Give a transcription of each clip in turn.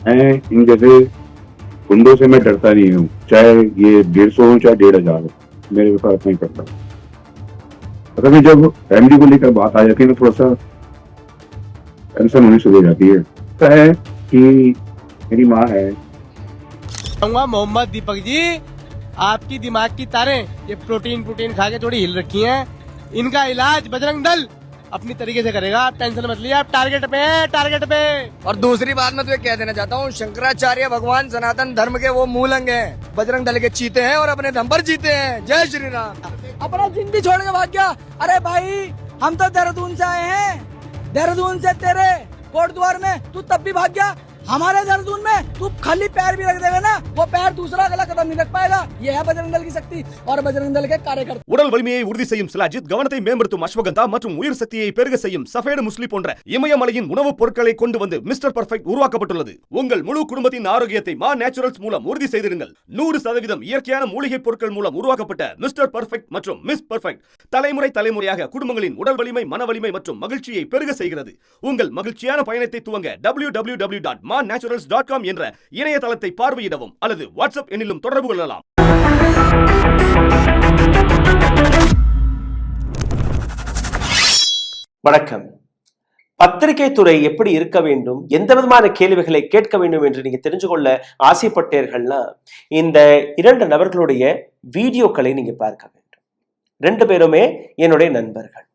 मैं इन जैसे गुंडों से मैं डरता नहीं हूँ, चाहे ये 150 हो चाहे 1,500 हो, मेरे को फर्क नहीं पड़ता। अगर मैं जब फैमिली को लेकर बात आ जाती है ना, थोड़ा सा टेंशन होनी शुरू हो जाती है। ऐसा है कि मेरी माँ है। मोहम्मद दीपक जी, आपकी दिमाग की तारें ये प्रोटीन खा के थोड़ी हिल रखी हैं। इनका इलाज बजरंग दल अपनी तरीके से करेगा, आप टेंशन मत लीजिए, आप टारगेट पे हैं, टारगेट पे। और दूसरी बात मैं तुझे कह देना चाहता हूँ, शंकराचार्य भगवान सनातन धर्म के वो मूल अंग हैं, बजरंग दल के चीते हैं और अपने दम पर जीते हैं। जय श्री राम। अपना जिंदगी छोड़ के भाग गया। अरे भाई, हम तो देहरादून से आए हैं, देहरादून से तेरे कोटद्वार में तू तब भी भाग गया। हमारे देहरादून में तू खाली पैर भी रख देगा ना, वो पैर दूसरा गला कदम नहीं रख पाएगा। ये है बजरंग दल की शक्ति और बजरंग दल के कार्यकर्ता। உடல் வலிமையை உறுதி செய்யும் சிலாஜித், கவனத்தை மேம்படுத்தும் அஸ்வகந்தா மற்றும் உயிர் சக்தியை பெருக செய்யும் சஃபேடு முஸ்லி போன்ற இமயமலையின் உணவுப் பொருட்களை கொண்டு வந்து மிஸ்டர் பர்ஃபெக்ட் உருவாக்கப்பட்டுள்ளது. உங்கள் முழு குடும்பத்தின் ஆரோக்கியத்தை மா நேச்சுரல்ஸ் மூலம் உறுதி செய்திருங்கள். 100% இயற்கையான மூலிகை பொருட்கள் மூலம் உருவாக்கப்பட்ட மிஸ்டர் பர்ஃபெக்ட் மற்றும் மிஸ் பர்ஃபெக்ட் தலைமுறையாக குடும்பங்களின் உடல் வலிமை, மன வலிமை மற்றும் மகிழ்ச்சியை பெருக செய்கிறது. உங்கள் மகிழ்ச்சியான பயணத்தை துவங்க www.mannaturals.com என்ற இணையதளத்தை பார்வையிடவும் அல்லது வாட்ஸ்அப் எண்ணிலும் தொடர்பு கொள்ளலாம். வணக்கம். பத்திரிகை துறை எப்படி இருக்க வேண்டும், எந்த விதமான கேள்விகளை கேட்க வேண்டும் என்று நீங்க தெரிஞ்சு கொள்ள ஆசைப்பட்டீர்கள்னா இந்த 2 நபர்களுடைய வீடியோக்களை நீங்க பார்க்க வேண்டும். 2 பேருமே என்னுடைய நண்பர்கள்.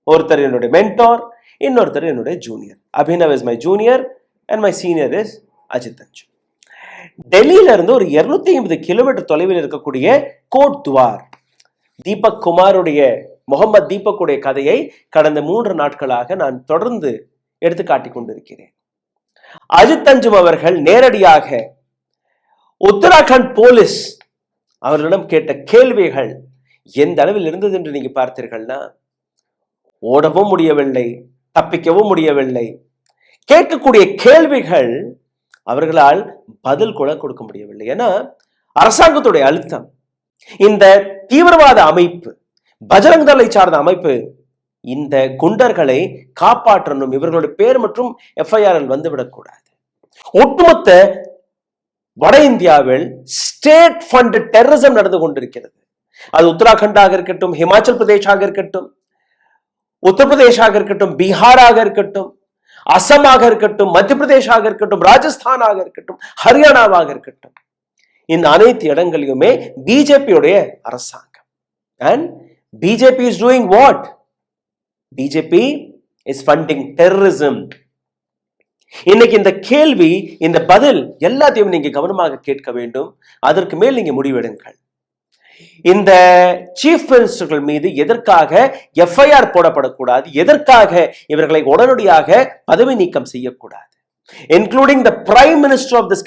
ஒருத்தர் என்னுடைய மென்டார், இன்னொருத்தர் என்னுடைய junior. Abhinav is my junior and my senior is Ajith Anju. டெல்லியில இருந்து ஒரு 250 கிலோமீட்டர் தொலைவில் இருக்கக்கூடிய கோட்துவார், தீபக் குமாருடைய, முகமது தீபக்குடைய கதையை கடந்த 3 நாட்களாக நான் தொடர்ந்து எடுத்து காட்டிக் கொண்டிருக்கிறேன். அஜித் அஞ்சும் அவர்கள் நேரடியாக உத்தராகண்ட் போலீஸ் அவர்களிடம் கேட்ட கேள்விகள் எந்த அளவில் இருந்தது என்று நீங்க பார்த்தீர்கள்னா, ஓடவும் முடியவில்லை, தப்பிக்கவும் முடியவில்லை. கேட்கக்கூடிய கேள்விகள் அவர்களால் பதில் கூட கொடுக்க முடியவில்லை. ஏன்னா அரசாங்கத்துடைய அழுத்தம், இந்த தீவிரவாத அமைப்பு, பஜரங் தளை சார்ந்த அமைப்பு இந்த குண்டர்களை காப்பாற்றணும், இவர்களுடைய பேர் மற்றும் எஃப்ஐஆரில் வந்துவிடக்கூடாது. ஒட்டுமொத்த வட இந்தியாவில் ஸ்டேட் ஃபண்ட் டெரரிசம் நடந்து கொண்டிருக்கிறது. அது உத்தராகண்டாக இருக்கட்டும், ஹிமாச்சல் பிரதேஷாக இருக்கட்டும், உத்தரப்பிரதேஷாக இருக்கட்டும், பீகாராக இருக்கட்டும், அசமாக இருக்கட்டும், மத்திய பிரதேஷாக இருக்கட்டும், ராஜஸ்தானாக இருக்கட்டும், ஹரியானாவாக இருக்கட்டும், இந்த அனைத்து இடங்களிலுமே பிஜேபியுடைய அரசாங்கம். And BJP is doing what? BJP is funding terrorism. இன்னைக்கு இந்த கேள்வி, இந்த பதில் எல்லாத்தையும் நீங்க கவனமாக கேட்க வேண்டும். அதற்கு மேல் நீங்க முடிவெடுங்கள். இந்த சீஃப் மினிஸ்டர்கள் மீது எதற்காக எஃப்ஐஆர் போடப்படக்கூடாது, எதற்காக இவர்களை உடனடியாக பதவி நீக்கம் செய்யக்கூடாது, including the prime minister of this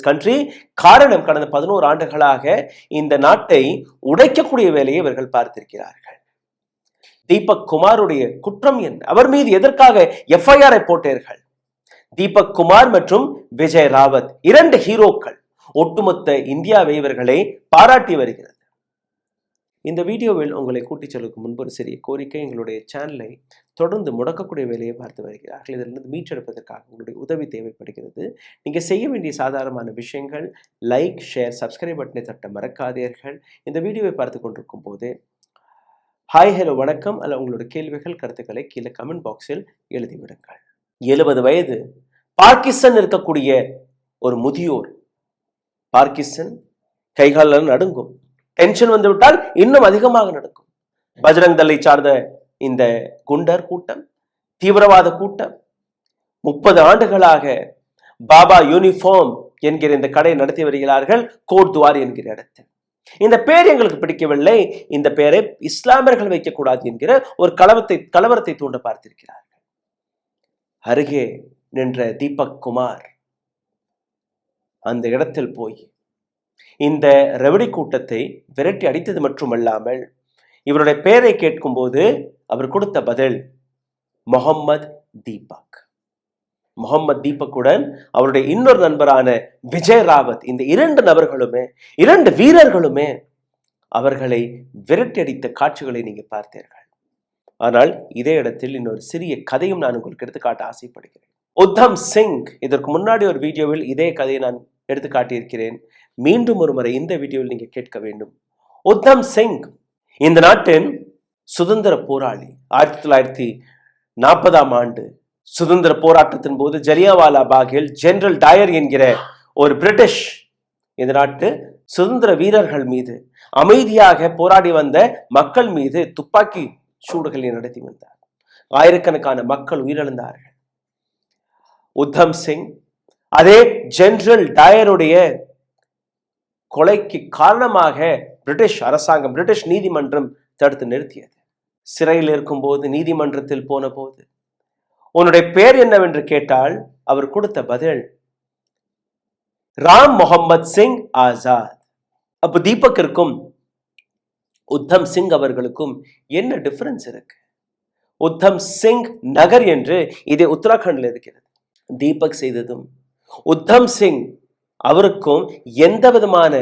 country, காரணம் கடந்த 11 ஆண்டுகளாக இந்த நாட்டை உடைக்கக்கூடிய வேலையை இவர்கள் பார்த்திருக்கிறார்கள். தீபக் குமாருடைய குற்றம் என்ன? அவர் மீது எதற்காக எஃப்ஐஆரை போட்டீர்கள்? தீபக் குமார் மற்றும் விஜய் ராவத் 2 ஹீரோக்கள். ஒட்டுமொத்த இந்தியாவை இவர்களை பாராட்டி வருகிறது. இந்த வீடியோவில் உங்களை கூட்டிச் செல்வதற்கு முன்பு ஒரு சிறிய கோரிக்கை. எங்களுடைய சேனலை தொடர்ந்து முடக்கக்கூடிய வேலையை பார்த்து வருகிறார்கள். இதிலிருந்து மீட்டெடுப்பதற்காக உங்களுடைய உதவி தேவைப்படுகிறது. நீங்கள் செய்ய வேண்டிய சாதாரணமான விஷயங்கள் லைக், ஷேர், சப்ஸ்கிரைப் பட்டனை தட்ட மறக்காதீர்கள். இந்த வீடியோவை பார்த்து கொண்டிருக்கும் போது ஹாய், ஹலோ, வணக்கம் அல்ல உங்களுடைய கேள்விகள், கருத்துக்களை கீழே கமெண்ட் பாக்ஸில் எழுதிவிடுங்கள். 70 வயது பார்க்கின்சன் இருக்கக்கூடிய ஒரு முதியோர், பார்க்கின்சன், கைகால நடுங்கும், டென்ஷன் வந்து விட்டால் இன்னும் அதிகமாக நடக்கும். பஜ்ரங் தளை சார்ந்த இந்த குண்டர் கூட்டம், தீவிரவாத கூட்டம் 30 ஆண்டுகளாக பாபா யூனிஃபார்ம் என்கிற இந்த கடை நடத்தி வருகிறார்கள், கோட்துவார் என்கிற இடத்தில். இந்த பெயர் எங்களுக்கு பிடிக்கவில்லை, இந்த பெயரை இஸ்லாமியர்கள் வைக்கக்கூடாது என்கிற ஒரு கலவரத்தை தூண்ட பார்த்திருக்கிறார்கள். அருகே நின்ற தீபக் குமார் அந்த இடத்தில் போய் இந்த ரெவடி கூட்டத்தை விரட்டி அடித்தது மட்டுமல்லாமல் இவருடைய பெயரை கேட்கும் போது அவர் கொடுத்த பதில் முகமது தீபக். முகமது தீபக்குடன் அவருடைய இன்னொரு நண்பரான விஜய் ராவத், இந்த 2 நபர்களுமே, 2 வீரர்களுமே அவர்களை விரட்டி அடித்த காட்சிகளை நீங்க பார்த்தீர்கள். ஆனால் இதே இடத்தில் இன்னொரு சிறிய கதையும் நான் உங்களுக்கு எடுத்து காட்ட ஆசைப்படுகிறேன். உத்தம் சிங், இதற்கு முன்னாடி ஒரு வீடியோவில் இதே கதையை நான் எடுத்து காட்டியிருக்கிறேன். மீண்டும் ஒரு முறை இந்த வீடியோவில் நீங்க கேட்க வேண்டும். உத்தம் சிங் இந்த நாட்டின் சுதந்திர போராளி. 1940ஆம் ஆண்டு சுதந்திர போராட்டத்தின் போது ஜலியாவாலா பாகில் ஜெனரல் டயர் என்கிற ஒரு பிரிட்டிஷ் இந்த நாட்டு சுதந்திர வீரர்கள் மீது, அமைதியாக போராடி வந்த மக்கள் மீது துப்பாக்கி சூடுகளை நடத்தி வந்தார். ஆயிரக்கணக்கான மக்கள் உயிரிழந்தார்கள். உத்தம் சிங் அதே ஜெனரல் டயருடைய கொலைக்கு காரணமாக பிரிட்டிஷ் அரசாங்கம், பிரிட்டிஷ் நீதிமன்றம் தடுத்து நிறுத்தியது. சிறையில் இருக்கும்போது நீதிமன்றத்தில் போன போது உன்னுடைய பெயர் என்னவென்று கேட்டால் அவர் கொடுத்த பதில் ராம் முகமது சிங் ஆசாத். அப்ப தீபக்கிற்கும் உத்தம் சிங் அவர்களுக்கும் என்ன டிஃபரன்ஸ் இருக்கு? உத்தம் சிங் நகர் என்று இது உத்தராகண்ட்ல இருக்கிறது. தீபக் செய்ததும் உத்தம் சிங் அவருக்கும் எந்த விதமான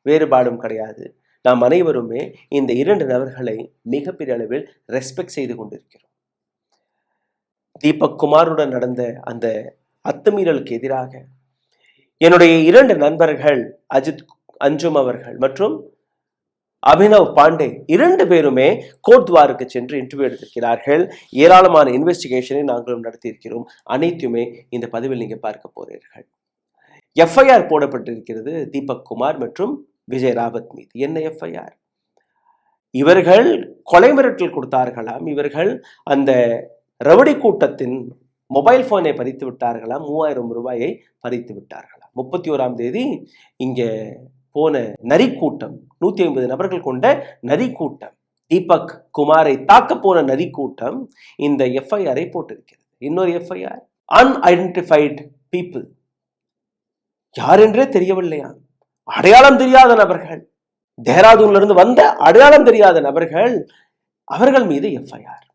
வேறுபாடும் கிடையாது. நாம் அனைவருமே இந்த இரண்டு நபர்களை மிகப்பெரிய அளவில் ரெஸ்பெக்ட் செய்து கொண்டிருக்கிறோம். தீபக் குமாருடன் நடந்த அந்த அத்துமீறலுக்கு எதிராக என்னுடைய இரண்டு நண்பர்கள் அஜித் அஞ்சும் அவர்கள் மற்றும் அபினவ் பாண்டே இரண்டு பேருமே கோட்வாருக்கு சென்று இன்டர்வியூ எடுத்திருக்கிறார்கள். ஏராளமான இன்வெஸ்டிகேஷனை நாங்களும் நடத்தியிருக்கிறோம். அனைத்துமே இந்த பதிவில் நீங்க பார்க்க போறீர்கள். எஃப்ஐஆர் போடப்பட்டிருக்கிறது தீபக் குமார் மற்றும் விஜய் ராவத் மீது. என்ன எஃப்ஐஆர்? இவர்கள் கொலை மிரட்டல் கொடுத்தார்களாம். இவர்கள் அந்த ரவுடி கூட்டத்தின் மொபைல் போனை பறித்து விட்டார்களாம். 3000 ரூபாயை பறித்து விட்டார்களாம். 31ஆம் தேதி இங்க போன நரி கூட்டம், 150 நபர்கள் கொண்ட நரி கூட்டம், தீபக் குமாரை தாக்க போன நரி கூட்டம் இந்த எஃப்ஐஆரை போட்டிருக்கிறது. இன்னொரு எஃப்ஐஆர் அன்ஐடென்டிஃபைடு பீப்புள், யார் என்றே தெரியவில்லையா, அடையாளம் தெரியாத நபர்கள், தேராதூன்ல இருந்து வந்த அடையாளம் தெரியாத நபர்கள், அவர்கள் மீது எஃப்ஐஆர்.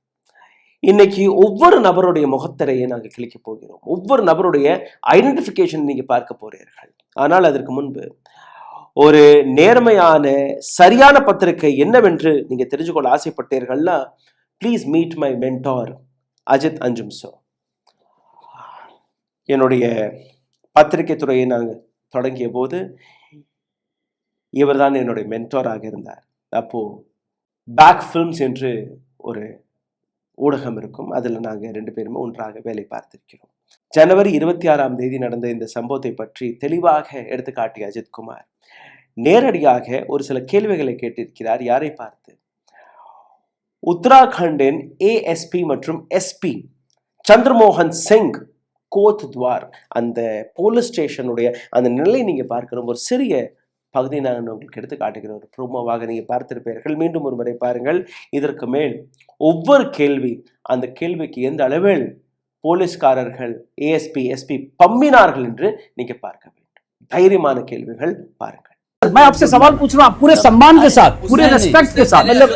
இன்னைக்கு ஒவ்வொரு நபருடைய முகத்திரையை நாங்கள் கிளிக்க போகிறோம். ஒவ்வொரு நபருடைய ஐடென்டிஃபிகேஷன் நீங்க பார்க்க போறீர்கள். ஆனால் அதற்கு முன்பு ஒரு நேர்மையான சரியான பத்திரிகை என்னவென்று நீங்க தெரிஞ்சுக்கொள்ள ஆசைப்பட்டீர்கள்னா please meet my mentor Ajit Anjum so. என்னுடைய பத்திரிகை துறையை நாங்கள் தொடங்கிய போது இவர் தான் என்னுடைய மென்டாராக இருந்தார். அப்போ பேக் ஃபிலிம்ஸ் என்று ஒரு ஊடகம் இருக்கும். அதில் நாங்கள் 2 பேருமே ஒன்றாக வேலை பார்த்திருக்கிறோம். ஜனவரி 26ஆம் தேதி நடந்த இந்த சம்பவத்தை பற்றி தெளிவாக எடுத்துக்காட்டிய அஜித் குமார் நேரடியாக ஒரு சில கேள்விகளை கேட்டிருக்கிறார். யாரை பார்த்து? உத்தராகண்டின் ஏஎஸ்பி மற்றும் எஸ்பி சந்திரமோகன் சிங் கோத்வார் அந்த போலீஸ் ஸ்டேஷனுடைய அந்த நிலை நீங்க பார்க்கணும். ஒரு சிறிய பகுதியை நான் உங்களுக்கு எடுத்து காட்டுகிற ஒரு ப்ரோமோவாக நீங்க பார்த்திருப்பீர்கள். மீண்டும் ஒரு முறை பாருங்கள். இதற்கு மேல் ஒவ்வொரு கேள்வி, அந்த கேள்விக்கு எந்த அளவில் போலீஸ்காரர்கள் ஏஎஸ்பி எஸ்பி பம்மினார்கள் என்று நீங்க பார்க்க வேண்டும். தைரியமான கேள்விகள் பாருங்கள். मैं आपसे सवाल पूछ रहा हूँ, आप पूरे सम्मान के साथ, पूरे रिस्पेक्ट के साथ, मतलब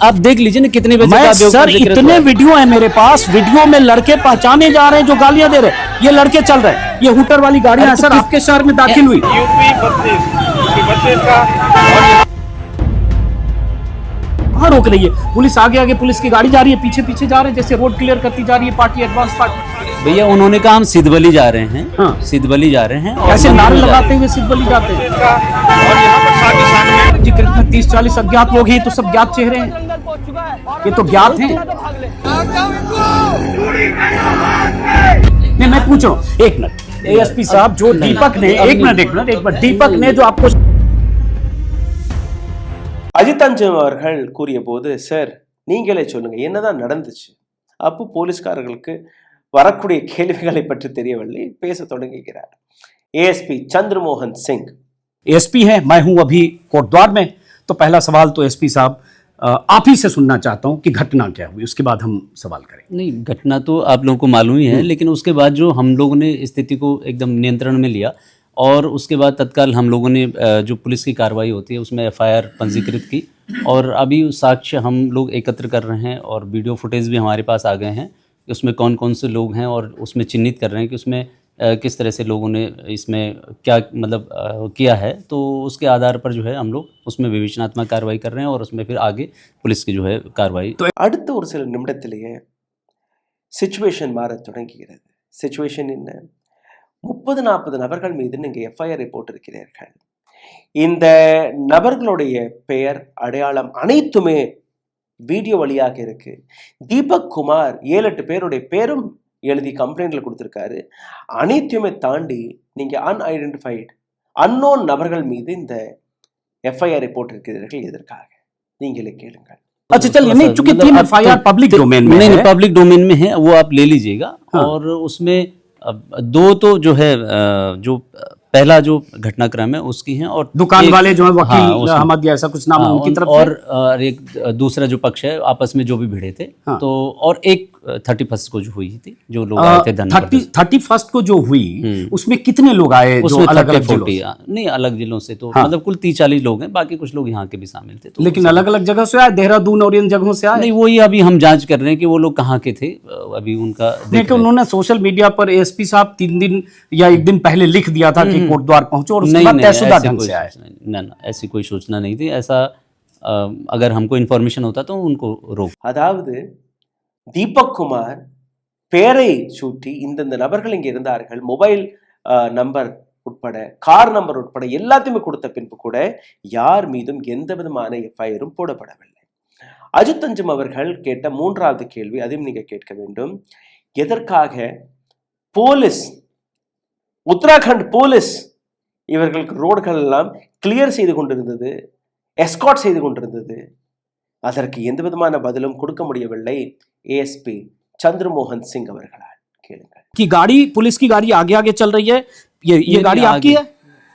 आप देख लीजिए ना कितने बजे का सर, इतने वीडियो है मेरे पास, वीडियो में लड़के पहचाने जा रहे हैं जो गालियां दे रहे हैं. ये लड़के चल रहे हैं, ये हुटर वाली गाड़ियां हैं सर, आपके शहर में दाखिल हुई यूपी 32 का कहाँ रोक रही है पुलिस? आगे आगे पुलिस की गाड़ी जा रही है, पीछे पीछे जा रहे हैं, जैसे रोड क्लियर करती जा रही है पार्टी, एडवांस पार्टी. भैया उन्होंने कहा हम सिद्धवली जा रहे हैं. हाँ, सिद्धवली जा रहे हैं. ऐसे नारे लगाते हुए सिद्धवली जाते हैं. और यहाँ पर साथ जिक्र में 30-40 अज्ञात लोग हैं, तो सब ज्ञात चेहरे हैं, ये तो ज्ञात हैं. नहीं, मैं पूछ रहा हूँ, एक मिनट एएसपी साहब, जो दीपक ने, एक मिनट दीपक ने जो आपको அஜித் அஞ்சும் அவர்கள் கூறிய போது, சார் நீங்களே சொல்லுங்க என்னதான் நடந்துச்சு? அப்போ போலீஸ்காரர்களுக்கு வரக்கூடிய கேள்விகளை பற்றி தெரியவில்லை, பேச தொடங்குகிறார். एएसपी चंद्रमोहन सिंह एसपी है, मैं हूं अभी कोटद्वार में. तो पहला सवाल तो एसपी साहब आप ही से सुनना चाहता हूं कि घटना क्या हुई, उसके बाद हम सवाल करें. नहीं, घटना तो आप लोगों को मालूम ही है, लेकिन उसके बाद जो हम लोगों ने स्थिति को एकदम नियंत्रण में लिया और उसके बाद तत्काल हम लोगों ने जो पुलिस की कार्रवाई होती है उसमें एफआईआर पंजीकृत की और अभी साक्ष्य हम लोग एकत्र कर रहे हैं और वीडियो फुटेज भी हमारे पास आ गए हैं कि उसमें कौन कौन से लोग हैं और उसमें चिन्हित कर रहे हैं कि उसमें किस तरह से लोगों ने इसमें क्या मतलब किया है. तो उसके आधार पर जो है हम लोग उसमें विवेचनात्मक कार्रवाई कर रहे हैं और उसमें फिर आगे पुलिस की जो है कार्रवाई. அடுத்த ஒரு சில நிமிடத்திலேயே சிச்சுவேஷன் மாறத் தொடங்குகிறது. சிச்சுவேஷன் என்ன? 30-40 நபர்கள் மீது நீங்கள் எஃப்ஐஆரை போட்டிருக்கிறீர்கள். இந்த நபர்களுடைய பெயர் அடையாளம் அனைத்துமே வீடியோ வழியாக இருக்கு. தீபக் குமார் 7-8 பேருடைய பேரும் எழுதி கம்ப்ளைண்ட்ல கொடுத்திருக்காரு. அனைத்தையுமே தாண்டி நீங்க அன்ஐடென்டிஃபைடு அன்னோன் நபர்கள் மீது இந்த எஃப்ஐஆரை போட்டிருக்கிறீர்கள். எதற்காக? நீங்களே கேளுங்கள். अच्छा चलिए, नहीं चूंकि 3 एफआईआर पब्लिक डोमेन में नहीं, है, पब्लिक डोमेन में है, वो आप ले लीजिएगा। हाँ। और उसमें 2 तो जो है जो पहला जो घटनाक्रम है उसकी है, और दुकान एक- वाले जो है वकील हाँ, उसमें- अहमद या ऐसा कुछ नाम है हाँ, उनकी तरफ और से। एक दूसरा जो पक्ष है आपस में जो भी भिड़े थे, हाँ। तो और एक 31 को जो हुई थी, जो लोग आए थे धरना प्रदर्शन। 31 को जो हुई उसमें कितने लोग आए जो उसमें अलग अलग 30-40 जिलों? नहीं, अलग जिलों से तो हाँ। मतलब कुल 30-40 लोग हैं, बाकी कुछ लोग यहाँ के भी शामिल थे। तो लेकिन अलग अलग जगह से आए, देहरादून और इन जगहों से आए? नहीं, वही अभी हम जांच कर रहे हैं कि वो लोग कहाँ के थे, अभी उनका देख नहीं, कि रहे हैं। उन्होंने सोशल मीडिया पर एएसपी साहब 3 दिन या 1 दिन पहले लिख दिया था कि कोर्ट द्वार पहुंचो और उसके नहीं, बाद नहीं, तयशुदा ऐसी ढंग कोई से आए। सूचना नहीं। ना, ऐसी कोई सूचना नहीं थी। ऐसा अगर हमको इन्फॉर्मेशन होता तो उनको रोक। அதாவது தீபக் குமார் பெயரை சூட்டி இந்தந்த நபர்கள் இங்கே இருந்தார்கள், மொபைல் நம்பர் உட்பட கார் நம்பர் உட்பட எல்லாத்தையுமே கொடுத்த பின்பு கூட யார் மீதும் எந்த விதமான எஃப்ஐஆரும் போடப்படவில்லை. அஜித் அஞ்சும் அவர்கள் கேட்ட 3வது கேள்வி, அதையும் நீங்க கேட்க வேண்டும். எதற்காக போலீஸ், உத்தராகண்ட் போலீஸ் இவர்களுக்கு ரோடுகள் எல்லாம் கிளியர் செய்து கொண்டிருந்தது, எஸ்கார்ட் செய்து கொண்டிருந்தது, அதற்கு எந்த விதமான பதிலும் கொடுக்க முடியவில்லை ஏஎஸ்பி चंद्रमोहन सिंह அவர்களால். கேளுங்கள். कि गाड़ी, पुलिस की गाड़ी आगे आगे चल रही है, ये गाड़ी आपकी है?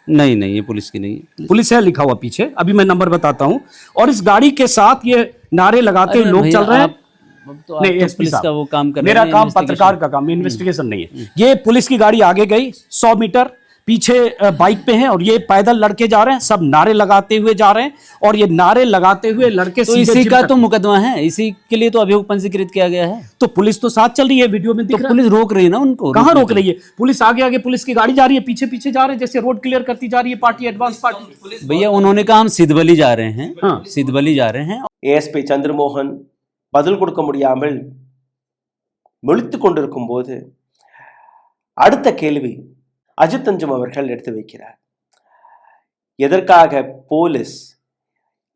नहीं नहीं, ये पुलिस की नहीं है। पुलिस है लिखा हुआ पीछे, अभी मैं नंबर बताता हूँ। और इस गाड़ी के साथ ये नारे लगाते हुए अरे लोग भैया, चल रहे हैं। तो आप नहीं, तो एसपी पुलिस का साहब, वो काम कर रहे मेरा हैं, काम investigation। पत्रकार का काम, इन्वेस्टिगेशन नहीं है। ये पुलिस की गाड़ी आगे गई 100 मीटर, पीछे बाइक पे हैं और ये पैदल लड़के जा रहे हैं, सब नारे लगाते हुए जा रहे हैं और ये नारे लगाते हुए लड़के तो सीधे इसी जिम का तक- तो मुकदमा है, इसी के लिए तो अभियोग पंजीकृत किया गया है। तो पुलिस तो साथ चल रही है, वीडियो में तो दिख रहा है। पुलिस रोक रही है ना उनको। कहाँ रोकने रोक रही है? पुलिस आगे आगे, पुलिस की गाड़ी जा रही है, पीछे पीछे जा रहे हैं, जैसे रोड क्लियर करती जा रही है पार्टी, एडवांस पार्टी। के। भैया उन्होंने कहा हम सिद्धबली जा रहे हैं, हाँ। सिद्धबली जा रहे हैं। ஏஎஸ்பி சந்திரமோகன் பதில் கொடுக்க முடியாமல் முழித்து கொண்டிருக்கும் போது அடுத்த கேள்வி அஜித் அஞ்சும் அவர்கள் எடுத்து வைக்கிறார். எதற்காக போலீஸ்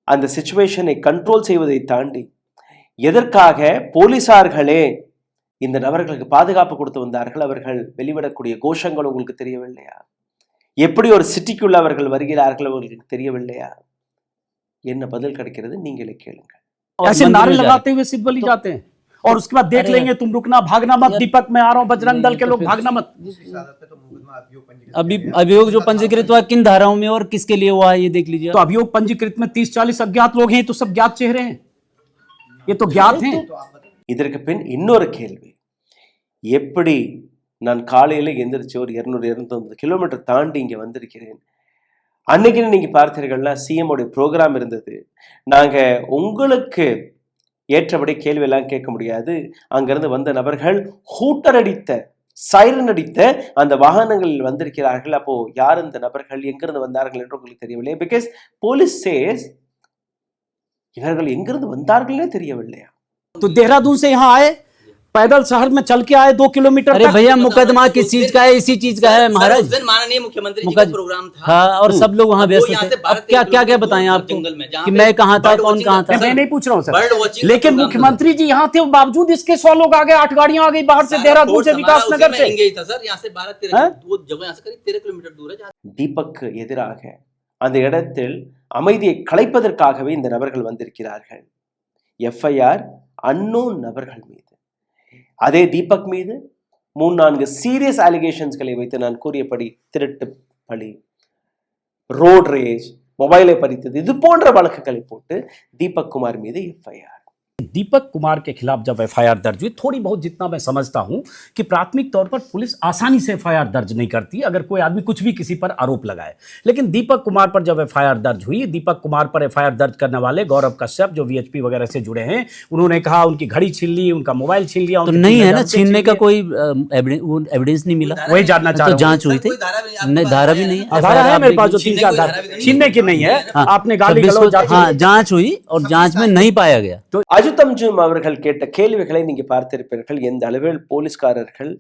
அந்த சிச்சுவேஷனை கண்ட்ரோல் செய்வதை தாண்டி எதற்காக போலீசார்களே இந்த நபர்களுக்கு பாதுகாப்பு கொடுத்து வந்தார்கள்? அவர்கள் வெளிவிடக்கூடிய கோஷங்கள் உங்களுக்கு தெரியவில்லையா? எப்படி ஒரு சிட்டிக்குள்ள அவர்கள் வருகிறார்கள் அவர்களுக்கு தெரியவில்லையா? என்ன பதில் கிடைக்கிறது? நீங்களே கேளுங்கள். ऐसे मंदिर नारे में जा लगाते हुए सिद्धबली जाते हैं और उसके बाद देख अरे लेंगे, तुम रुकना, भागना मत, दीपक मैं आ रहा हूँ, बजरंग दल के तो लोग फिर- भागना मत। अभी अभियोग जो पंजीकृत हुआ किन धाराओं में और किसके लिए हुआ है ये देख लीजिए। तो अभियोग पंजीकृत में 30-40 अज्ञात लोग हैं, तो सब ज्ञात चेहरे हैं, ये तो ज्ञात हैं। இதற்கு பின் இன்னொரு கேள்வி, எப்படி நான் காலையில் எந்திரிச்சு ஒரு 200-250 கிலோமீட்டர் தாண்டி இங்கே வந்திருக்கிறேன். அன்னைக்கு நீங்க பார்த்தீர்கள்னா சிஎம் உடைய ப்ரோக்ராம் இருந்தது. நாங்க உங்களுக்கு ஏற்றபடி கேள்வி எல்லாம் கேட்க முடியாது. அங்கிருந்து வந்த நபர்கள் ஹூட்டர் அடித்த, சைரன் அடித்த அந்த வாகனங்களில் வந்திருக்கிறார்கள். அப்போ யார் இந்த நபர்கள், எங்கிருந்து வந்தார்கள் என்று உங்களுக்கு தெரியவில்லை. பிகாஸ் போலீஸ் சேஸ் இவர்கள் எங்கிருந்து வந்தார்களே தெரியவில்லையா? तो देहरादून से यहाँ आए, पैदल शहर में चल के आए 2 किलोमीटर अरे तक। भैया मुकदमा किस चीज का है? इसी चीज का है महाराज। उस दिन माननीय मुख्यमंत्री जी का मुकद- प्रोग्राम था। हाँ, और सब लोग वहाँ वो व्यस्त यहाँ थे। से अब 12 क्या क्या क्या किलोमीटर बताएं दूर आपको जंगल में, जहाँ कि पे मैं कहाँ था, bird कौन watching कहाँ का था? मैं नहीं पूछ रहा हूँ बर्ड सर, वॉचिंग लेकिन मुख्यमंत्री जी यहाँ थे, बावजूद इसके 100 लोग आ गए, 8 गाड़ियां आ गई बाहर से, देहरादून से, विकास नगर से। एंगेज था सर। यहाँ से 12-13 हाँ? वो जगह यहाँ से करीब 13 किलोमीटर दूर है जहाँ தீபக் எதிராக அந்த இடத்தில் அமைதியை கலைப்பதற்காகவே இந்த நபர்கள் வந்திருக்கிறார்கள். எஃப்ஐஆர் அன்னோன் நபர்கள் மீது, அதே தீபக் மீது 3-4 சீரியஸ் அலிகேஷன்ஸ்களை வைத்து நான் கூறியபடி திருட்டு பழி, ரோட் ரேஜ், மொபைலை பறித்தது, இது போன்ற வழக்குகளை போட்டு தீபக் குமார் மீது எஃப்ஐஆர். दीपक कुमार के खिलाफ जब एफआईआर दर्ज हुई, थोड़ी बहुत जितना मैं समझता हूं कि प्राथमिक तौर पर पुलिस आसानी से एफआईआर दर्ज नहीं करती अगर कोई आदमी कुछ भी किसी पर आरोप लगाए। लेकिन दीपक कुमार पर जब एफआईआर दर्ज हुई, दीपक कुमार पर एफआईआर दर्ज करने वाले गौरव कश्यप जो वीएचपी वगैरह से जुड़े हैं, उन्होंने कहा उनकी घड़ी छीन ली, उनका मोबाइल छीन लिया। तो उनके नहीं है 3000 ना, रुपए छीनने छीन का लिए। कोई एविडेंस नहीं मिला। वही जानना चाह तो रहा हूं। जांच हुई थी, कोई धारा भी नहीं, नहीं धारा भी नहीं है। धारा है मेरे पास जो छीनने 3-4 कोई धारा, धारा भी नहीं है। छीनने की नहीं है। हाँ, आपने गाली 26 गलौज को हाँ जांच हुई और जांच में नहीं पाया गया। அஜித் சாஜித் அம்ஜும் அவர்கள் கேட்ட கேள்விகளை நீங்க பார்த்திருப்பீர்கள். எந்த அளவில் போலீஸ்காரர்கள்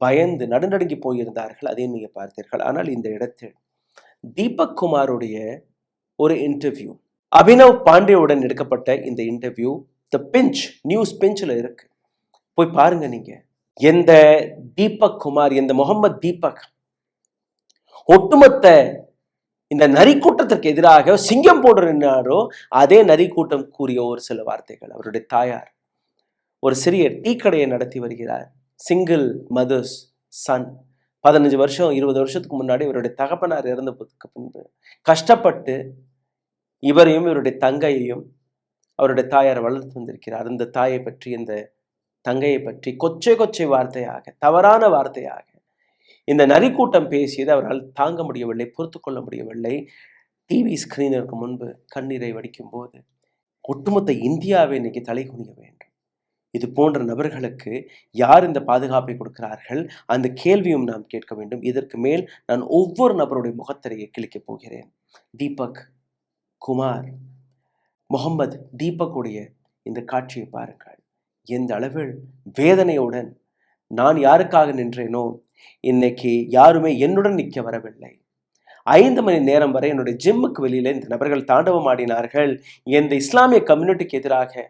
பயந்து நடுநடுங்கி போயிருந்தார்கள், அதையும் நீங்க பார்த்தீர்கள். ஆனால் இந்த இடத்தில் தீபக் குமாருடைய ஒரு இன்டர்வியூ, அபினவ் பாண்டேவுடன் எடுக்கப்பட்ட இந்த இன்டர்வியூ தி பிஞ்ச் நியூஸ் பிஞ்ச்ல இருக்கு, போய் பாருங்க நீங்க. எந்த தீபக் குமார், எந்த முகமது தீபக் ஒட்டுமொத்த இந்த நரி கூட்டத்திற்கு எதிராக சிங்கம் போடு நின்றாரோ, அதே நரி கூட்டம் கூறிய ஒரு சில வார்த்தைகள். அவருடைய தாயார் ஒரு சிறிய டீ கடையை நடத்தி வருகிறார், சிங்கிள் மதர்ஸ் சன். 15 வருஷம் 20 வருஷத்துக்கு முன்னாடி இவருடைய தகப்பனார் இறந்ததுக்கு பின்பு கஷ்டப்பட்டு இவரையும் இவருடைய தங்கையையும் அவருடைய தாயார் வளர்த்து வந்திருக்கிறார். அந்த தாயை பற்றி, இந்த தங்கையை பற்றி கொச்சை கொச்சை வார்த்தையாக, தவறான வார்த்தையாக இந்த நரிக்கூட்டம் பேசியது அவரால் தாங்க முடியவில்லை, பொறுத்து கொள்ள முடியவில்லை. டிவி ஸ்கிரீனருக்கு முன்பு கண்ணீரை வடிக்கும் போது ஒட்டுமொத்த இந்தியாவை இன்னைக்கு தலை குனிய வேண்டும். இது போன்ற நபர்களுக்கு யார் இந்த பாதுகாப்பை கொடுக்கிறார்கள், அந்த கேள்வியும் நாம் கேட்க வேண்டும். இதற்கு மேல் நான் ஒவ்வொரு நபருடைய முகத்திரையை கிழிக்கப் போகிறேன். தீபக் குமார், முகமது தீபக்குடைய இந்த காட்சியை பாருங்கள். எந்த அளவில் வேதனையுடன் நான் யாருக்காக நின்றேனோ, இன்னைக்கு யாருமே என்னுடன் நிற்க வரவில்லை. 5 மணி நேரம் வரை என்னுடைய ஜிம்முக்கு வெளியில இந்த நபர்கள் தாண்டவம் ஆடினார்கள். எந்த இஸ்லாமிய கம்யூனிட்டிக்கு எதிராக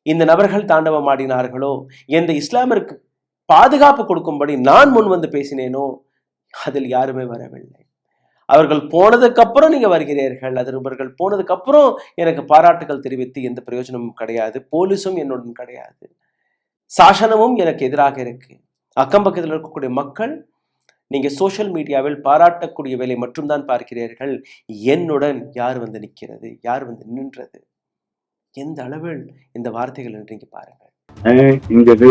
இந்த நபர்கள் தாண்டவம் ஆடினார்களோ, எந்த இஸ்லாமிற்கு பாதுகாப்பு கொடுக்கும்படி நான் முன் வந்து பேசினேனோ, அதில் யாருமே வரவில்லை. அவர்கள் போனதுக்கு அப்புறம் நீங்க வருகிறீர்கள், அவர்கள் போனதுக்கு அப்புறம் எனக்கு பாராட்டுகள் தெரிவித்து எந்த பிரயோஜனமும் கிடையாது. போலீஸும் என்னுடன் கிடையாது, சாசனமும் எனக்கு எதிராக இருக்கு. அக்கம் பக்கத்தில் இருக்கக்கூடிய மக்கள் நீங்க சோசியல் மீடியாவில் பாராட்டக்கூடிய வேலை மட்டும்தான் பார்க்கிறீர்கள். என்னுடன் யார் வந்து நிற்கிறது, யார் வந்து நின்றது, எந்த அளவில் இந்த வார்த்தைகள் என்று நீங்க பாருங்கள். मैं इन जैसे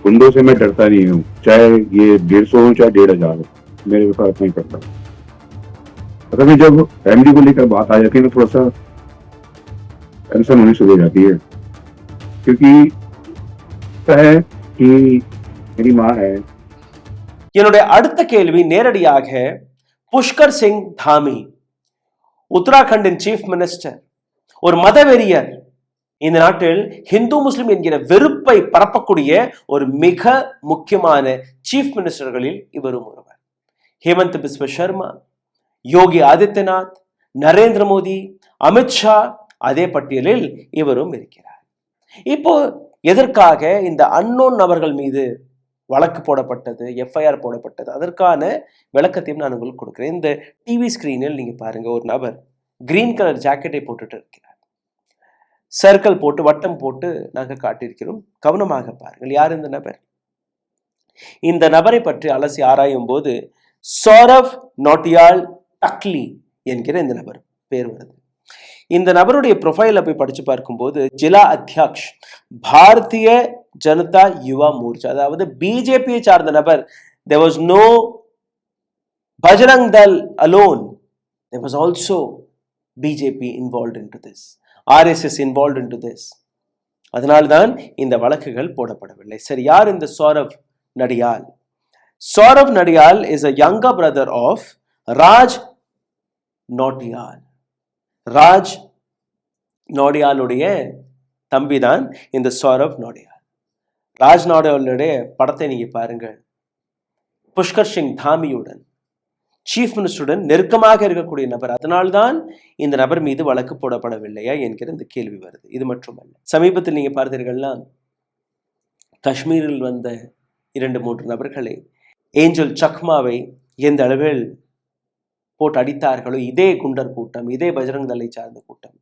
गुंडों से मैं डरता नहीं हूँ, चाहे ये 150 हो चाहे 1500 हो, मेरे को फर्क नहीं पड़ता। अगर मैं जब फैमिली को लेकर बात आ जाती है ना, थोड़ा सा टेंशन होनी शुरू हो जाती है, क्योंकि है कि मेरी माँ है। என்னுடைய அடுத்த கேள்வி நேரடியாக புஷ்கர் சிங் தாமி, உத்தராகண்டின் சீஃப் மினிஸ்டர், ஒரு மதவெறியர், இந்த நாட்டில் ஹிந்து முஸ்லிம் என்கிற வெறுப்பை பரப்பக்கூடிய ஒரு மிக முக்கியமான சீஃப் மினிஸ்டர்களில் இவரும் ஒருவர். ஹேமந்த் பிஸ்வ சர்மா, யோகி ஆதித்யநாத், நரேந்திர மோடி, அமித்ஷா, அதே பட்டியலில் இவரும் இருக்கிறார். இப்போ எதற்காக இந்த அன்னோன் நபர்கள் மீது வழக்கு போடப்பட்டது, எஃப்ஐஆர் போடப்பட்டது, அதற்கான விளக்கத்தையும் நான் உங்களுக்கு கொடுக்கிறேன். இந்த டிவி ஸ்கிரீனில் நீங்க பாருங்க, ஒரு நபர் கிரீன் கலர் ஜாக்கெட்டை போட்டுட்டு இருக்கிறார். சர்க்கிள் போட்டு வட்டம் போட்டு நாங்கள் காட்டியிருக்கிறோம், கவனமாக பாருங்கள். யார் இந்த நபர்? இந்த நபரை பற்றி அலசி ஆராயும் போது சௌரவ் நோட்டியால் டக்லி என்கிற இந்த நபர் பேர் வருது. இந்த நபருடைய ப்ரொஃபைல போய் படிச்சு பார்க்கும்போது ஜிலா அத்தியக்ஷ் பாரதிய ஜனதா யுவா மோர்ச்சா, அதாவது பிஜேபியை சார்ந்த நபர். there was no Bajrang Dal alone, there was also BJP involved into this, RSS involved into this. அதனால்தான் இந்த வழக்குகள் போடப்படவில்லை. சரி, யார் இந்த Saurav நடியால்? Saurav நடியால் is a younger brother of Raj நோட்டியால். Raj நோடியாலுடைய தம்பிதான் இந்த சௌரவ் நோடியால். ராஜ் நோடியாலுடைய படத்தை நீங்க பாருங்க, புஷ்கர் சிங் தாமியுடன், சீஃப் மினிஸ்டருடன் நெருக்கமாக இருக்கக்கூடிய நபர். அதனால்தான் இந்த நபர் மீது வழக்கு போடப்படவில்லையா என்கிற இந்த கேள்வி வருது. இது மட்டுமல்ல, சமீபத்தில் நீங்க பார்த்தீர்கள்னா காஷ்மீரில் வந்த 2-3 நபர்களை, ஏஞ்சல் சக்மாவை எந்த அளவில் போட்டு அடித்தார்களோ, இதே குண்டர் கூட்டம், இதே பஜ்ரங் தளை சார்ந்த கூட்டம்,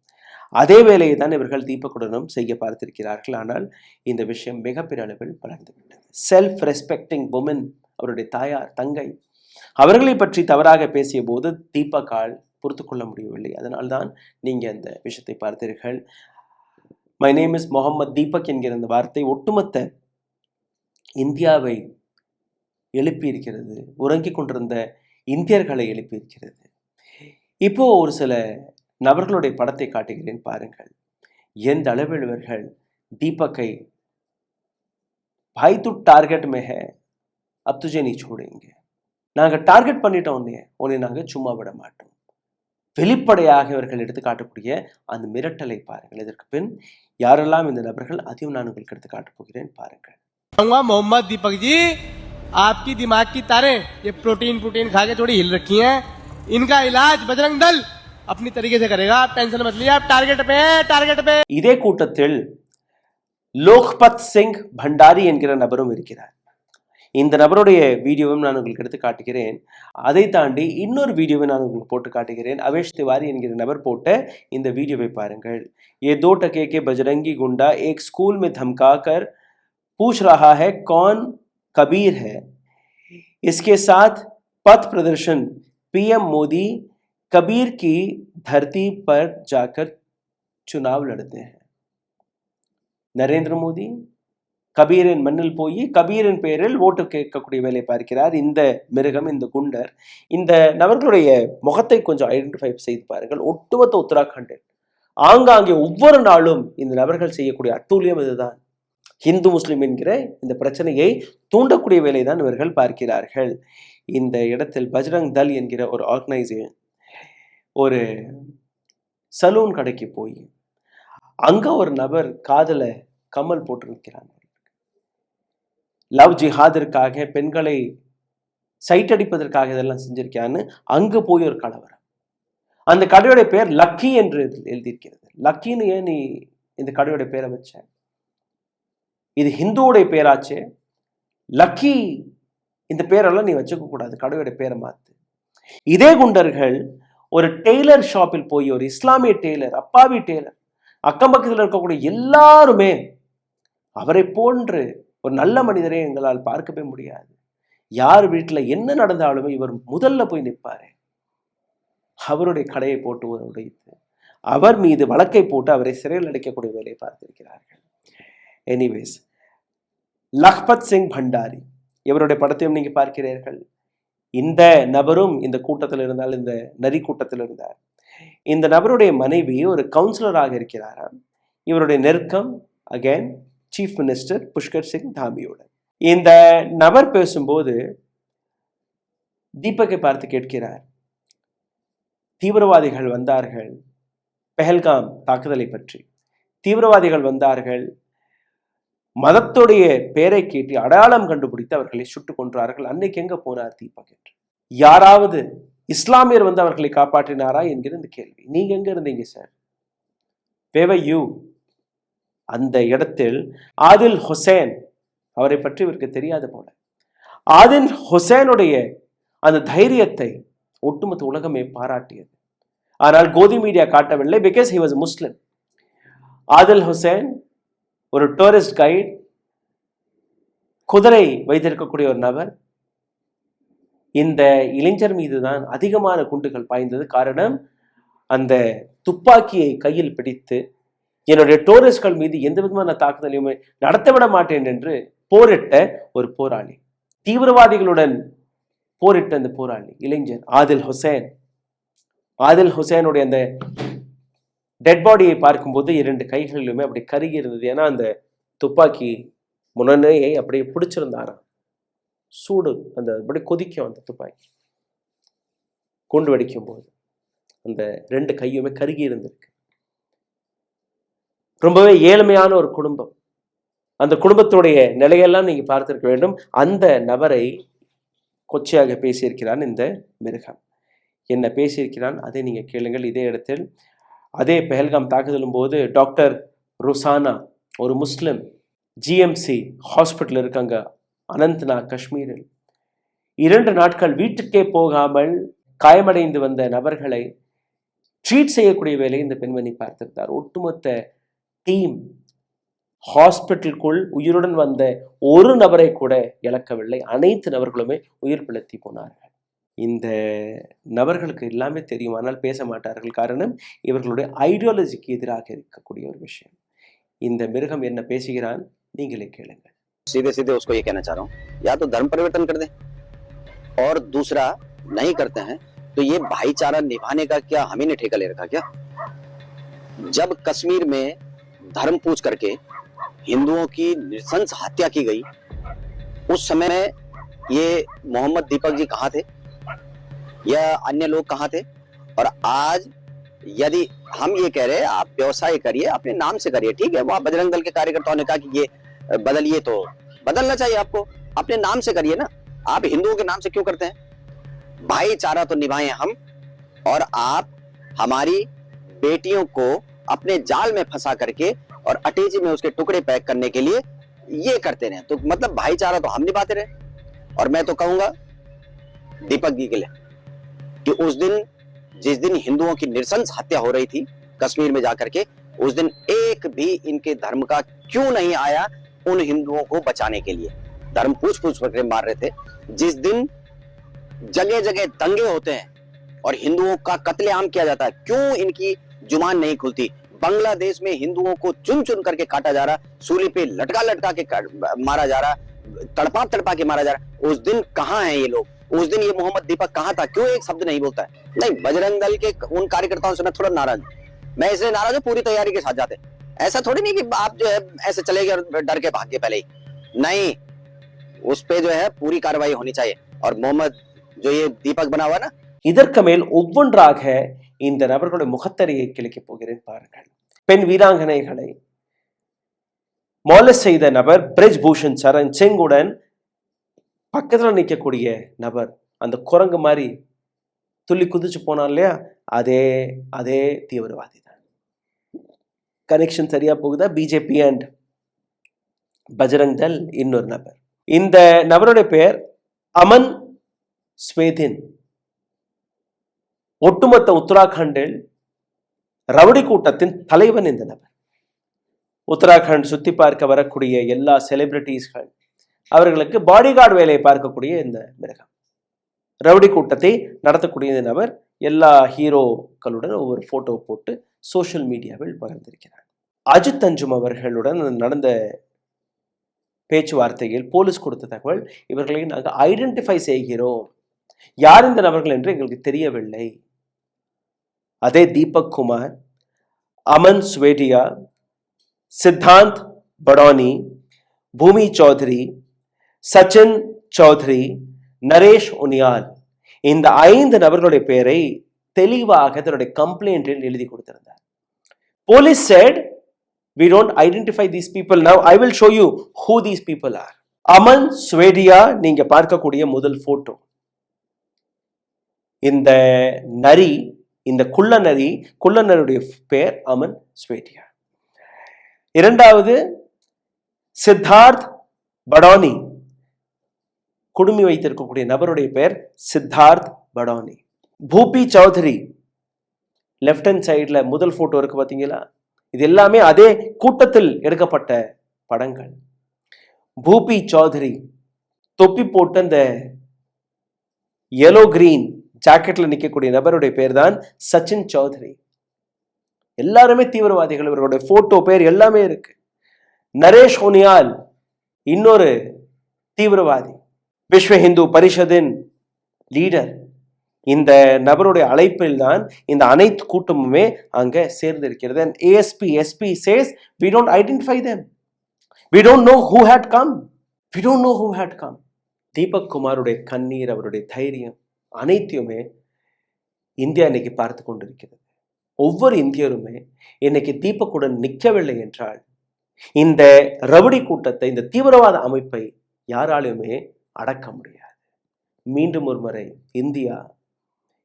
அதே வேலையை தான் இவர்கள் தீபக்குடனும் செய்ய பார்த்திருக்கிறார்கள். ஆனால் இந்த விஷயம் மிகப்பெரிய அளவில் வளர்ந்துவிட்டது. செல்ஃப் ரெஸ்பெக்டிங் உமன், அவருடைய தாயார், தங்கை, அவர்களை பற்றி தவறாக பேசிய போது தீபக்கால் பொறுத்து கொள்ள முடியவில்லை. அதனால்தான் நீங்க அந்த விஷயத்தை பார்த்தீர்கள். My name is Mohammed Deepak என்கிற அந்த வார்த்தை ஒட்டுமொத்த இந்தியாவை எழுப்பி இருக்கிறது, உறங்கிக் கொண்டிருந்த இந்தியர்களை எழுப்பி இருக்கிறது. இப்போ ஒரு சில நபர்களுடைய படத்தை காட்டுகிறேன் பாருங்கள். எந்த அளவில் இவர்கள் தீபக்கை भाई तू टारगेट में है, अब तुझे नहीं छोड़ेंगे, நாங்கள் டார்கெட் பண்ணிட்டோம், உன்னை நாங்கள் சும்மா விட மாட்டோம், வெளிப்படையாக இவர்கள் எடுத்து காட்டக்கூடிய அந்த மிரட்டலை பாருங்கள். இதற்கு பின் யாரெல்லாம் இந்த நபர்கள், அதையும் நான் உங்களுக்கு எடுத்து காட்டப் போகிறேன், பாருங்கள். मोहम्मद दीपक जी, आपकी दिमाग की तारें ये प्रोटीन खा के थोड़ी हिल रखी हैं, इनका इलाज बजरंग दल अपनी तरीके से करेगा, आप टेंशन मत लीजिए, आप टारगेट पे हैं, टारगेट पे. இதே கூட்டத்தில் லோக்பத் சிங் பண்டாரி என்கிற நபரும் இருக்கிறார். இந்த நபருடைய வீடியோவும் நான் உங்களுக்கு எடுத்து காட்டுகிறேன். அதை தாண்டி இன்னொரு வீடியோவை நான் உங்களுக்கு போட்டு காட்டுகிறேன். அவேஷ் திவாரி என்கிற நபர் போட்ட இந்த வீடியோவை பாருங்கள். ये 2 टके के बजरंगी गुंडा एक स्कूल में धमकाकर पूछ रहा है कौन कबीर है. इसके साथ पथ प्रदर्शन पीएम मोदी कबीर की धरती पर जाकर चुनाव लड़ते हैं. நரேந்திர மோடி கபீரின் மண்ணில் போய் கபீரின் பெயரில் ஓட்டு கேட்கக்கூடிய வேலை பார்க்கிறார் இந்த மிருகம், இந்த குண்டர். இந்த நபர்களுடைய முகத்தை கொஞ்சம் ஐடென்டிஃபை செய்து பாருங்கள். ஒட்டுமொத்த உத்தராகண்டில் ஆங்காங்கே ஒவ்வொரு நாளும் இந்த நபர்கள் செய்யக்கூடிய அட்டூழியம் இதுதான். இந்து முஸ்லிம் என்கிற இந்த பிரச்சனையை தூண்டக்கூடிய வேலை தான் இவர்கள் பார்க்கிறார்கள். இந்த இடத்தில் பஜ்ரங் தல் என்கிற ஒரு ஆர்கனைசேஷன் ஒரு சலூன் கடைக்கு போய் அங்க ஒரு நபர் காதல கமல் போட்டிருக்கிறாங்க. லவ் ஜிஹாதிற்காக, பெண்களை சைட் அடிப்பதற்காக இதெல்லாம் செஞ்சிருக்கான்னு அங்க போய் ஒரு கலவரம். அந்த கடையோடைய பேர் லக்கி என்று எழுதியிருக்கிறது. லக்கின்னு ஏன் நீ இந்த கடையோடைய பேரை வச்ச? இது ஹிந்துவோடைய பேராச்சு. லக்கி இந்த பேரெல்லாம் நீ வச்சுக்க கூடாது, கடையோட பேரை மாத்து. இதே குண்டர்கள் ஒரு டெய்லர் ஷாப்பில் போய், ஒரு இஸ்லாமிய டெய்லர், அப்பாவி டெய்லர், அக்கம் பக்கத்தில் இருக்கக்கூடிய எல்லாருமே அவரை போன்று ஒரு நல்ல மனிதரை எங்களால் பார்க்கவே முடியாது. யார் வீட்டில் என்ன நடந்தாலுமே இவர் முதல்ல போய் நிற்பாரு. அவருடைய கடையை போட்டு உடைத்து அவர் மீது வழக்கை போட்டு அவரை சிறையில் அடைக்கக்கூடிய வேலையை பார்த்திருக்கிறார்கள். எனிவேஸ், லக்பத் சிங் பண்டாரி இவருடைய படத்தையும் நீங்க பார்க்கிறீர்கள். இந்த நபரும் இந்த கூட்டத்தில் இருந்தால், இந்த நரி கூட்டத்தில் இருந்தார். இந்த நபருடைய மனைவி ஒரு கவுன்சிலராக இருக்கிறாராம். இவருடைய நெருக்கம் again chief minister Pushkar Singh தாமியுடன். இந்த நபர் பேசும்போது தீபக்கை பார்த்து கேட்கிறார், தீவிரவாதிகள் வந்தார்கள் பெஹல்காம் தாக்குதலை பற்றி, தீவிரவாதிகள் வந்தார்கள், மதத்துடைய பெயரை கேட்டு அடையாளம் கண்டுபிடித்து அவர்களை சுட்டுக் கொன்றார்கள், அன்னைக்கு எங்க போனார் தீபக் என்று. யாராவது இஸ்லாமியர் வந்து அவர்களை காப்பாற்றினாரா என்கிற இந்த கேள்வி. நீங்க எங்க இருந்தீங்க சார்? Waiver you? அந்த இடத்தில் ஆதில் ஹுசேன், அவரை பற்றி இவருக்கு தெரியாது போல, ஆதில் ஹுசேனுடைய அந்த தைரியத்தை ஒட்டுமொத்த உலகமே பாராட்டியது. ஆனால் கோதி மீடியா காட்டவில்லை, because he was Muslim. Adil Hussain ஒரு டூரிஸ்ட் கைட், குதிரை வைத்திருக்கக்கூடிய ஒரு நபர். இந்த இளைஞர் மீது தான் அதிகமான குண்டுகள் பாய்ந்தது. காரணம், அந்த துப்பாக்கியை கையில் பிடித்து என்னுடைய டூரிஸ்ட்கள் மீது எந்த விதமான தாக்குதலையுமே நடத்தவிட மாட்டேன் என்று போரிட்ட ஒரு போராளி, தீவிரவாதிகளுடன் போரிட்ட அந்த போராளி இளைஞர் ஆதில் ஹுசேன். ஆதில் ஹுசேனுடைய அந்த டெட் பாடியை பார்க்கும்போது 2 கைகளிலுமே அப்படி கருகி இருந்தது. ஏன்னா அந்த துப்பாக்கி முனையை அப்படியே பிடிச்சிருந்தாராம். சூடு அந்த அப்படி கொதிக்கும் அந்த துப்பாக்கி குண்டு வெடிக்கும் போது அந்த 2 கையுமே கருகி இருந்திருக்கு. ரொம்பவே ஏழ்மையான ஒரு குடும்பம். அந்த குடும்பத்துடைய நிலையெல்லாம் நீங்க பார்த்திருக்க வேண்டும். அந்த நபரை கொச்சையாக பேசியிருக்கிறான் இந்த மிருகம். என்ன பேசியிருக்கிறான் அதை நீங்க கேளுங்கள். இதே இடத்தில் அதே பெஹல்காம் தாக்குதலும் போது டாக்டர் ருசானா, ஒரு முஸ்லிம், ஜிஎம்சி ஹாஸ்பிட்டல் இருக்காங்க அனந்த்நாக் காஷ்மீரில், 2 நாட்கள் வீட்டுக்கே போகாமல் காயமடைந்து வந்த நபர்களை ட்ரீட் செய்யக்கூடிய வேலையை இந்த பெண்மணி பார்த்திருந்தார். ஒட்டுமொத்த டீம் ஹாஸ்பிட்டலுக்குள் உயிருடன் வந்த ஒரு நபரை கூட இழக்கவில்லை. அனைத்து நபர்களுமே உயிர் பிழைத்து போனார்கள். இந்த நபர்களுக்கு எல்லாமே தெரியும், ஆனால் பேச மாட்டார்கள். காரணம், இவர்களுடைய ஐடியாலஜிக்கு எதிராக இருக்கக்கூடிய ஒரு விஷயம். இந்த மிருகம் என்ன பேசுகிறான் நீங்களே கேளுங்கள். सीधे सीधे उसको ये कहना चाह रहा हूँ, या तो धर्म परिवर्तन कर दें, और दूसरा नहीं करते हैं तो ये भाईचारा निभाने का क्या हम ही ने ठेका ले रखा क्या? जब कश्मीर में धर्म पूछ करके हिंदुओं की नृशंस हत्या की गई, उस समय में ये मोहम्मद दीपक जी कहाँ थे या अन्य लोग कहाँ थे? और आज यदि हम ये कह रहे हैं आप व्यवसाय करिए, अपने नाम से करिए, ठीक है, वहां बजरंग दल के कार्यकर्ताओं ने कहा कि ये बदलिए, तो बदलना चाहिए आपको, अपने नाम से करिए ना। आप हिंदुओं के नाम से क्यों करते हैं? भाईचारा तो निभाएं हम, और आप हमारी बेटियों को अपने जाल में फंसा करके और अटैची में उसके टुकड़े पैक करने के लिए ये करते रहे, तो मतलब भाईचारा तो हम निभाते रहे। और मैं तो कहूंगा दीपक जी के लिए कि उस दिन, जिस दिन हिंदुओं की नृशंस हत्या हो रही थी कश्मीर में जाकर के, उस दिन एक भी इनके धर्म का क्यों नहीं आया उन हिंदुओं को बचाने के लिए? धर्म पूछ पूछ कर मार रहे थे। जिस दिन जगह जगह दंगे होते हैं और हिंदुओं का कत्लेआम किया जाता है, क्यों इनकी जुबान नहीं खुलती? बांग्लादेश में हिंदुओं को चुन चुन करके काटा जा रहा, सूली पे लटका लटका के मारा जा रहा, तड़पा तड़पा के मारा जा रहा। उस दिन कहां है ये लोग? उस दिन ये मोहम्मद दीपक कहां था? क्यों एक शब्द नहीं बोलता है? नहीं, बजरंग दल के उन कार्यकर्ताओं से मैं थोड़ा नाराज हूं। मैं इसलिए नाराज हूं, पूरी तैयारी के साथ जाते। ऐसा थोड़ी नहीं कि आप जो है ऐसे चले गए और डर के भाग गए पहले ही, नहीं, उस पे जो है पूरी कार्रवाई होनी चाहिए। और मोहम्मद जो ये दीपक बना हुआ ना, இதற்கு மேல் ஒவ்வொன்றாக இந்த நபர்களுடைய முகத்தறியை கிழக்கி போகிறேன் பாருங்கள். பெண் வீராங்கனைகளை மோலஸ் செய்த நபர் பிரிஜ் பூஷன் சரண் சிங்குடன் பக்கத்துல நிற்கக்கூடிய நபர், அந்த குரங்கு மாதிரி துள்ளி குதிச்சு போனான் இல்லையா, அதே அதே தீவிரவாதி தான். கனெக்ஷன் சரியா போகுதா? பிஜேபி அண்ட் பஜ்ரங் தள் இன்னொரு நபர். இந்த நபருடைய பெயர் அமன் ஸ்வேதின். ஒட்டுமொத்த உத்தராகண்டில் ரவுடி கூட்டத்தின் தலைவன் இந்த நபர். உத்தராகண்ட் சுத்தி பார்க்க வரக்கூடிய எல்லா செலிபிரிட்டிஸ்கள், அவர்களுக்கு பாடிகார்டு வேலையை பார்க்கக்கூடிய இந்த மிருகம், ரவுடி கூட்டத்தை நடத்தக்கூடிய இந்த நபர் எல்லா ஹீரோக்களுடன் ஒவ்வொரு போட்டோ போட்டு சோசியல் மீடியாவில் பகிர்ந்திருக்கிறார். அஜித் அஞ்சும் அவர்களுடன் நடந்த பேச்சுவார்த்தையில் போலீஸ் கொடுத்த தகவல், இவர்களை நாங்கள் ஐடென்டிஃபை செய்கிறோம், யார் இந்த நபர்கள் என்று எங்களுக்கு தெரியவில்லை. அதே தீபக் குமார், அமன் ஸ்வேடியா, சித்தாந்த் படோனி, பூமி சௌத்ரி, சச்சின் சௌத்ரி, நரேஷ் உனியால், இந்த 5 நபர்களுடைய பெயரை தெளிவாக தன்னுடைய கம்ப்ளைண்டில் எழுதி கொடுத்திருந்தார். Police said we don't identify these people. Now I will show you who these people are. Aman Swedia நீங்க பார்க்கக்கூடிய முதல் போட்டோ. இந்த நரி, இந்த குள்ளநரியுடைய பெயர் அமன் ஸ்வேடியா. இரண்டாவது சித்தார்த் படோனி, குடுமி வைத்திருக்கக்கூடிய நபருடைய பெயர் சித்தார்த் படோனி. பூபி சௌத்ரி, லெப்ட் ஹேண்ட் சைட்ல முதல் போட்டோ இருக்கு பாத்தீங்களா, இது எல்லாமே அதே கூட்டத்தில் எடுக்கப்பட்ட படங்கள். பூபி சௌத்ரி தொப்பி போட்டு அந்த yellow green ஜாக்கெட்ல நிற்கக்கூடிய நபருடைய பேர் தான் சச்சின் சௌத்ரி. எல்லாருமே தீவிரவாதிகள், இவர்களுடைய போட்டோ பேர் எல்லாமே இருக்கு. நரேஷ் உனியால் இன்னொரு தீவிரவாதி, விஸ்வ இந்து பரிஷதின் லீடர். இந்த நபருடைய அழைப்பில் தான் இந்த அனைத்து கூட்டமுமே அங்க சேர்ந்திருக்கிறது. And ASP, SP says we don't identify them. We don't know who had come. We don't know who had come. Deepak குமாருடைய கண்ணீர், அவருடைய தைரியம் அனைத்தையுமே இந்தியா இன்னைக்கு பார்த்து கொண்டிருக்கிறது. ஒவ்வொரு இந்தியருமே இன்னைக்கு தீபக்குடன் நிற்கவில்லை என்றால் இந்த ரவுடி கூட்டத்தை, இந்த தீவிரவாத அமைப்பை யாராலுமே அடக்க முடியாது. மீண்டும் ஒரு முறை இந்தியா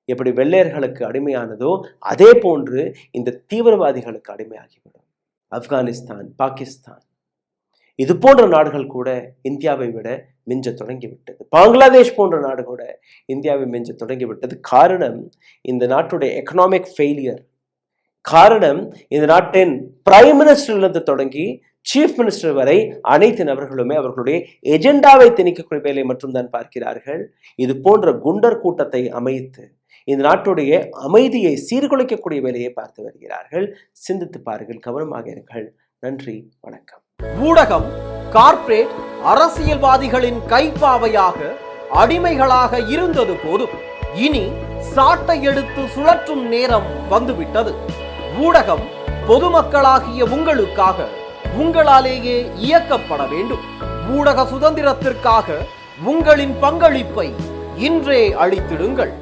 எப்படி வெள்ளையர்களுக்கு அடிமையானதோ அதே போன்று இந்த தீவிரவாதிகளுக்கு அடிமையாகிவிடும். ஆப்கானிஸ்தான், பாகிஸ்தான், இது போன்ற நாடுகள் கூட இந்தியாவை விட மிஞ்ச தொடங்கிவிட்டது. பங்களாதேஷ் போன்ற நாடு கூட இந்தியாவை மிஞ்ச தொடங்கிவிட்டது. காரணம் இந்த நாட்டுடைய எக்கனாமிக் ஃபெயிலியர். காரணம் இந்த நாட்டின் பிரைம் மினிஸ்டரிலிருந்து தொடங்கி சீஃப் மினிஸ்டர் வரை அனைத்து நபர்களுமே அவர்களுடைய எஜெண்டாவை திணிக்கக்கூடிய வேலை மட்டும்தான் பார்க்கிறார்கள். இது போன்ற குண்டர் கூட்டத்தை அமைத்து இந்த நாட்டுடைய அமைதியை சீர்குலைக்கக்கூடிய வேலையை பார்த்து வருகிறார்கள். சிந்தித்து பாருங்கள், கவனமாக இருங்கள். நன்றி, வணக்கம். ஊடகம் கார்ப்பரேட் அரசியல்வாதிகளின் கைப்பாவையாக அடிமைகளாக இருந்தது போதும், இனி சாட்டை எடுத்து சுழற்றும் நேரம் வந்துவிட்டது. ஊடகம் பொதுமக்களாகிய உங்களுக்காக, உங்களாலேயே இயக்கப்பட வேண்டும். ஊடக சுதந்திரத்திற்காக உங்களின் பங்களிப்பை இன்றே அளித்திடுங்கள்.